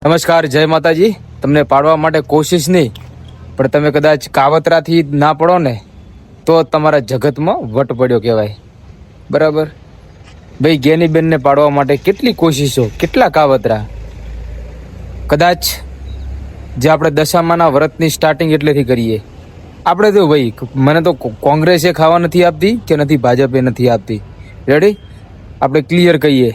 નમસ્કાર, જય માતાજી. તમને પાડવા માટે કોશિશ નહીં, પણ તમે કદાચ કાવતરાથી ના પડો ને તો તમારા જગતમાં વટ પડ્યો કહેવાય. બરાબર ભાઈ, જ્ઞાનીબેનને પાડવા માટે કેટલી કોશિશો, કેટલા કાવતરા. કદાચ જે આપણે દશામાના વ્રતની સ્ટાર્ટિંગ એટલેથી કરીએ આપણે, તો ભાઈ મને તો કોંગ્રેસે ખાવા નથી આપતી કે નથી ભાજપે નથી આપતી. રેડી, આપણે ક્લિયર કહીએ.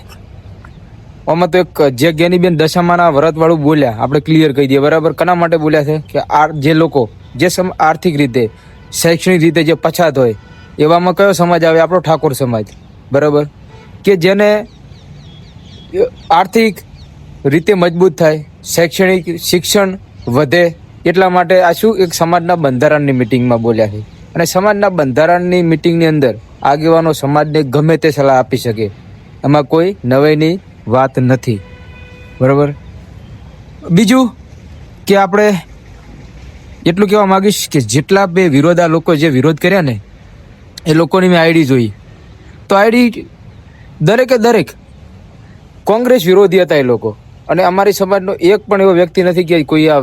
આમાં તો એક જે જ્ઞાનીબેન દશામાના વ્રતવાળું બોલ્યા, આપણે ક્લિયર કહી દઈએ. બરાબર, કના માટે બોલ્યા છે કે જે લોકો જે આર્થિક રીતે, શૈક્ષણિક રીતે જે પછાત હોય એવામાં કયો સમાજ આવે? આપણો ઠાકોર સમાજ. બરાબર, કે જેને આર્થિક રીતે મજબૂત થાય, શૈક્ષણિક શિક્ષણ વધે, એટલા માટે આ શું એક સમાજના બંધારણની મિટિંગમાં બોલ્યા છે. અને સમાજના બંધારણની મિટિંગની અંદર આગેવાનો સમાજને ગમે તે સલાહ આપી શકે, એમાં કોઈ નવાઈની વાત નથી. બરાબર, બીજું કે આપણે એટલું કહેવા માગીશ કે જેટલા બે વિરોધા લોકો જે વિરોધ કર્યા ને એ લોકોની મેં આઈડી જોઈ, તો આઈડી દરેકે દરેક કોંગ્રેસ વિરોધી હતા એ લોકો. અને અમારી સમાજનો એક પણ એવો વ્યક્તિ નથી કે કોઈ આ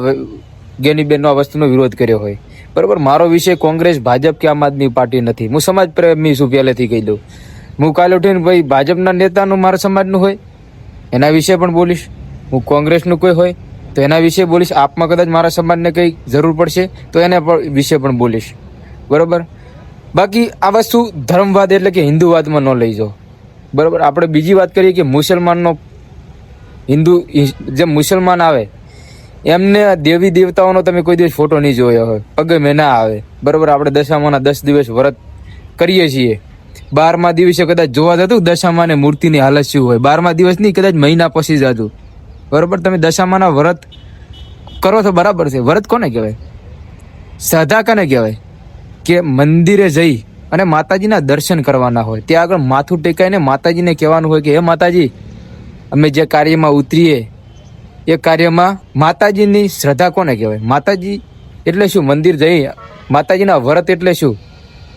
જ્ઞાનીબેનનો આ વસ્તુનો વિરોધ કર્યો હોય. બરાબર, મારો વિષય કોંગ્રેસ, ભાજપ કે આમ આદમી પાર્ટી નથી. હું સમાજ પ્રેમી છું, પહેલેથી કહી દઉં. હું કાલે ઉઠીને ભાઈ ભાજપના નેતાનું મારા સમાજનું હોય એના વિશે પણ બોલીશ, હું કોંગ્રેસનું કોઈ હોય તો એના વિશે બોલીશ. આપમાં કદાચ મારા સમાજને કંઈ જરૂર પડશે તો એના વિશે પણ બોલીશ. બરાબર, બાકી આ વસ્તુ ધર્મવાદ એટલે કે હિન્દુવાદમાં ન લઈ જાઓ. બરાબર, આપણે બીજી વાત કરીએ કે મુસલમાનનો હિન્દુ જે મુસલમાન આવે એમને દેવી દેવતાઓનો તમે કોઈ દિવસ ફોટો નહીં જોયો હોય, પગે મેં ના આવે. બરાબર, આપણે દશામાના 10 દિવસ વ્રત કરીએ છીએ. 12મા દિવસે કદાચ જોવા જતું દશામાને મૂર્તિની હાલત શું હોય, 12મા દિવસ નહીં, કદાચ મહિના પછી જતું. બરાબર, તમે દશામાના વ્રત કરો તો બરાબર છે. વ્રત કોને કહેવાય? શ્રદ્ધા કોને કહેવાય? કે મંદિરે જઈ અને માતાજીના દર્શન કરવાના હોય, ત્યાં આગળ માથું ટેકાઈને માતાજીને કહેવાનું હોય કે હે માતાજી, અમે જે કાર્યમાં ઉતરીએ એ કાર્યમાં માતાજીની શ્રદ્ધા કોને કહેવાય? માતાજી એટલે શું? મંદિર જઈ માતાજીના વ્રત એટલે શું?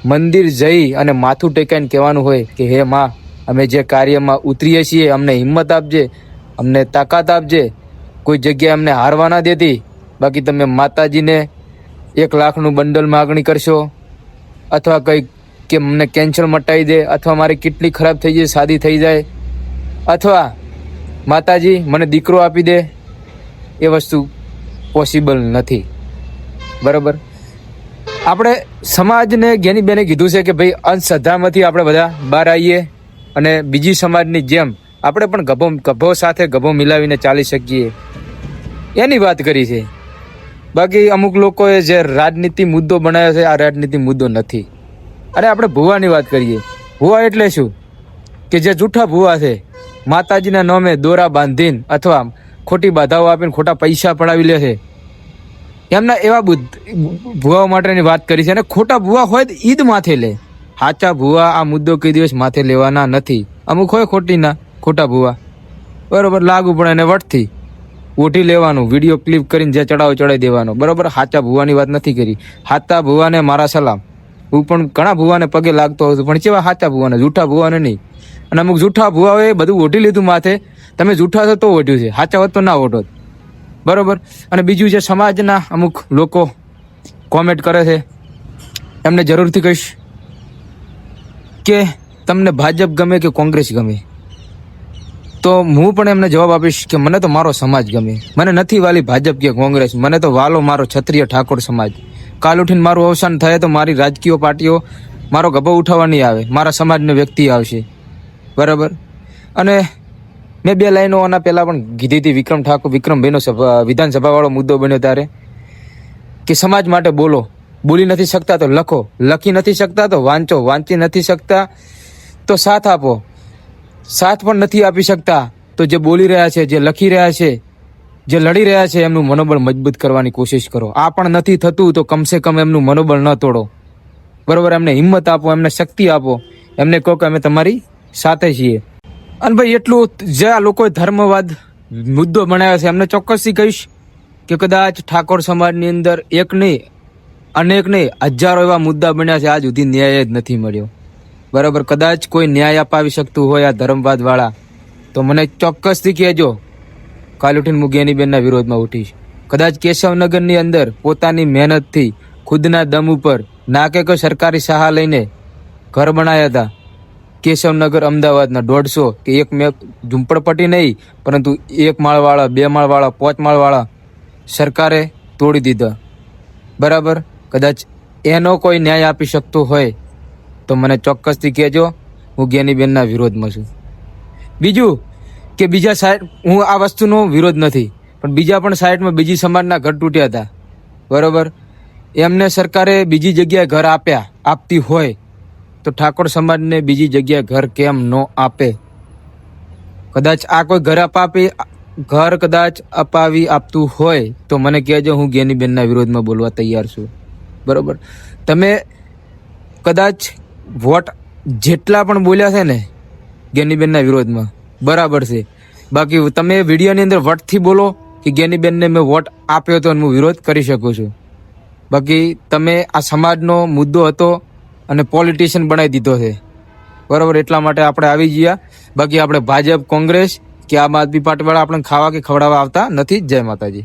મંદિર જઈ અને માથું ટેકાઈને કહેવાનું હોય કે હે માં, અમે જે કાર્યમાં ઉતરીએ છીએ અમને હિંમત આપજે, અમને તાકાત આપજે, કોઈ જગ્યાએ અમને હારવા ના દેતી. બાકી તમે માતાજીને 1 લાખનું બંડલ માગણી કરશો, અથવા કંઈક કે અમને કેન્સર મટાવી દે, અથવા મારી કિડની ખરાબ થઈ જાય, શાદી થઈ જાય, અથવા માતાજી મને દીકરો આપી દે, એ વસ્તુ પોસિબલ નથી. બરાબર, આપણે સમાજને જ્ઞાનીબેને કીધું છે કે ભાઈ અંધશ્રદ્ધામાંથી આપણે બધા બહાર આવીએ અને બીજી સમાજની જેમ આપણે પણ ગભો સાથે ગભો મિલાવીને ચાલી શકીએ, એની વાત કરી છે. બાકી અમુક લોકોએ જે રાજનીતિ મુદ્દો બનાવ્યો છે, આ રાજનીતિ મુદ્દો નથી. અને આપણે ભુવાની વાત કરીએ. ભુવા એટલે શું? કે જે જૂઠા ભુવા છે, માતાજીના નામે દોરા બાંધીને અથવા ખોટી બાધાઓ આપીને ખોટા પૈસા પડાવી લે છે, એમના એવા ભુવાઓ માટેની વાત કરી છે. અને ખોટા ભુવા હોય તો ઈદ માથે લે. સાચા ભુવા આ મુદ્દો કઈ દિવસ માથે લેવાના નથી. અમુક હોય ખોટા ભુવા, બરાબર, લાગુ પડે એને વટથી ઓઢી લેવાનું, વિડીયો ક્લિપ કરીને જે ચડાવી દેવાનો. બરાબર, સાચા ભુવાની વાત નથી કરી. સાચા ભુવાને મારા સલામ. હું પણ ઘણા ભુવાને પગે લાગતો હતો, પણ કેવા સાચા ભુવાને, જૂઠા ભુવાને નહીં. અને અમુક જૂઠા ભુવાઓએ બધું ઓઢી લીધું માથે. તમે જૂઠા છો તો ઓઢ્યું છે, સાચા હોત તો ના ઓઢો. બરાબર, અને બીજું જે સમાજના અમુક લોકો કોમેન્ટ કરે છે એમને જરૂરથી કહીશ કે તમને ભાજપ ગમે કે કોંગ્રેસ ગમે, તો હું પણ એમને જવાબ આપીશ કે મને તો મારો સમાજ ગમે. મને નથી વાલી ભાજપ કે કોંગ્રેસ, મને તો વાલો મારો ક્ષત્રિય ઠાકોર સમાજ. કાલ ઉઠીને મારું અવસાન થાય તો મારી રાજકીય પાર્ટીઓ મારો ગભો ઉઠાવવા નહીં આવે, મારા સમાજનો વ્યક્તિ આવશે. બરાબર, અને મેં 2 લાઈનો આના પહેલાં પણ કીધી હતી. વિક્રમભાઈનો વિધાનસભાવાળો મુદ્દો બન્યો ત્યારે કે સમાજ માટે બોલો, બોલી નથી શકતા તો લખો, લખી નથી શકતા તો વાંચો, વાંચી નથી શકતા તો સાથ આપો, સાથ પણ નથી આપી શકતા તો જે બોલી રહ્યા છે, જે લખી રહ્યા છે, જે લડી રહ્યા છે એમનું મનોબળ મજબૂત કરવાની કોશિશ કરો. આ પણ નથી થતું તો કમસે કમ એમનું મનોબળ ન તોડો. બરાબર, એમને હિંમત આપો, એમને શક્તિ આપો, એમને કહો કે અમે તમારી સાથે છીએ. અને ભાઈ એટલું જે આ લોકોએ ધર્મવાદ મુદ્દો બનાવ્યો છે એમને ચોક્કસથી કહીશ કે કદાચ ઠાકોર સમાજની અંદર એક નહીં, અનેક નહીં, હજારો એવા મુદ્દા બન્યા છે, આજ સુધી ન્યાય જ નથી મળ્યો. બરાબર, કદાચ કોઈ ન્યાય અપાવી શકતું હોય આ ધર્મવાદવાળા તો મને ચોક્કસથી કહેજો. કાલ ઉઠીને હું જ્ઞાનીબેનના વિરોધમાં ઉઠીશ. કદાચ કેશવનગરની અંદર પોતાની મહેનતથી ખુદના દમ ઉપર ના કે કોઈ સરકારી સહાય લઈને ઘર બનાવ્યા હતા કેશવનગર અમદાવાદના 150 કે એક મેં ઝૂંપડપટ્ટી નહીં પરંતુ 1 માળવાળા 2 માળવાળા 5 માળવાળા સરકારે તોડી દીધા. બરાબર, કદાચ એનો કોઈ ન્યાય આપી શકતો હોય તો મને ચોક્કસથી કહેજો. હું જ્ઞાનીબેનના વિરોધમાં છું. બીજું કે બીજા સાઈડ હું આ વસ્તુનો વિરોધ નથી, પણ બીજા પણ સાઈડમાં બીજી સમાજના ઘર તૂટ્યા હતા. બરાબર, એમને સરકારે બીજી જગ્યાએ ઘર આપતી હોય તો ઠાકોર સમાજને બીજી જગ્યાએ ઘર કેમ ન આપે? કદાચ આ કોઈ ઘર કદાચ આપતું હોય તો મને કહેજો. હું જ્ઞાનીબેનના વિરોધમાં બોલવા તૈયાર છું. બરાબર, તમે કદાચ વોટ જેટલા પણ બોલ્યા છે ને જ્ઞાનીબેનના વિરોધમાં બરાબર છે, બાકી તમે વિડીયોની અંદર વટથી બોલો કે જ્ઞાનીબેનને મેં વોટ આપ્યો હતો અને હું વિરોધ કરી શકું છું. બાકી તમે આ સમાજનો મુદ્દો હતો અને પોલિટિશિયન બનાવી દીધો છે. બરાબર, એટલા માટે આપણે આવી ગયા. બાકી આપણે ભાજપ, કોંગ્રેસ કે આમ આદમી પાર્ટીવાળા આપણે ખાવા કે ખવડાવવા આવતા નથી. જય માતાજી.